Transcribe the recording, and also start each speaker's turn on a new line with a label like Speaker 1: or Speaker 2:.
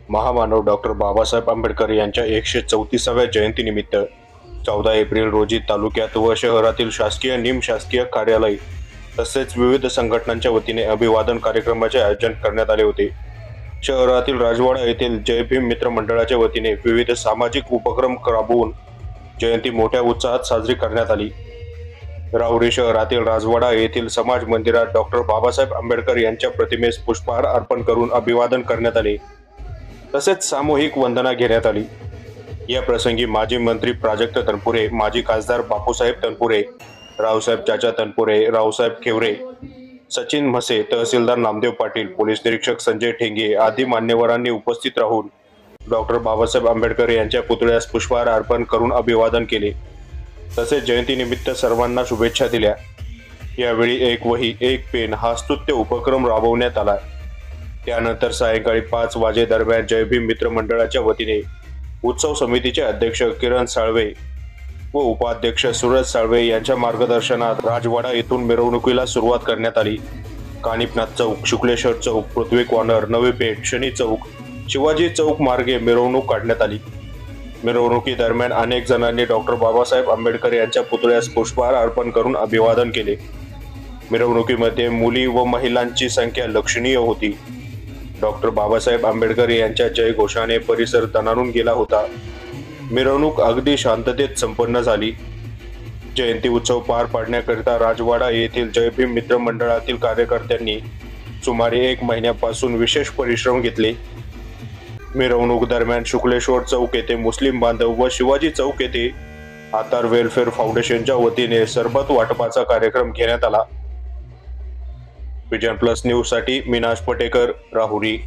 Speaker 1: महामानव डॉक्टर बाबासाहेब आंबेडकर यांच्या 134व्या जयंतीनिमित्त 14 एप्रिल रोजी तालुक्यात व शहरातील शासकीय निमशासकीय कार्यालय तसेच विविध संघटनांच्या वतीने अभिवादन कार्यक्रमाचे आयोजन करण्यात आले होते। शहरातील राजवाडा येथील जय भीम मित्र मंडळाच्या वतीने विविध सामाजिक उपक्रम राबवून जयंती मोठ्या उत्साहात साजरी करण्यात आली। राहुरी शहरातील राजवाडा येथील समाज मंदिरात डॉक्टर बाबासाहेब आंबेडकर यांच्या प्रतिमेस पुष्पहार अर्पण करून अभिवादन करण्यात आले, तसेच सामूहिक वंदना घेण्यात आली। या प्रसंगी माजी मंत्री प्राजक्त तनपुरे, माजी खासदार बापूसाहेब तनपुरे, रावसाहेब चाचा तनपुरे, रावसाहेब खेवरे, सचिन म्हसे, तहसीलदार नामदेव पाटील, पोलीस निरीक्षक संजय ठेंगे आदी मान्यवरांनी उपस्थित राहून डॉक्टर बाबासाहेब आंबेडकर यांच्या पुतळ्यास पुष्पहार अर्पण करून अभिवादन केले, तसेच जयंतीनिमित्त सर्वांना शुभेच्छा दिल्या। यावेळी एक वही एक पेन हा स्तुत्य उपक्रम राबवण्यात आला। त्यानंतर सायंकाळी 5 वाजेदरम्यान जय भीम मित्र मंडळाच्या वतीने उत्सव समितीचे अध्यक्ष किरण साळवे व उपाध्यक्ष सूरज साळवे यांच्या मार्गदर्शनात राजवाडा येथून मिरवणुकीला सुरुवात करण्यात आली। कानिपनाथ चौक, शुक्लेश्वर चौक, पृथ्वी कॉर्नर, नवी पेठ, शनी चौक, शिवाजी चौक मार्गे मिरवणूक काढण्यात आली। मिरवणुकीदरम्यान अनेक जणांनी डॉक्टर बाबासाहेब आंबेडकर यांच्या पुतळ्यास पुष्पहार अर्पण करून अभिवादन केले। मिरवणुकीमध्ये मुली व महिलांची संख्या लक्षणीय होती। डॉक्टर बाबासाहेब आंबेडकर यांच्या जयघोषाने परिसर दणाणून गेला होता। मिरवणूक अगदी शांततेत संपन्न झाली। जयंती उत्सव पार पाडण्याकरिता राजवाडा येथील जय भीम मित्र मंडळातील कार्यकर्त्यांनी सुमारे 1 महिन्यापासून विशेष परिश्रम घेतले। मिरवणूक दरम्यान शुक्लेश्वर चौक येथे मुस्लिम बांधव व शिवाजी चौक येथे आतार वेलफेअर फाउंडेशनच्या वतीने सरबत वाटपाचा कार्यक्रम घेण्यात आला। विजन प्लस न्यूज साठी मीनाश पटेकर, राहुरी।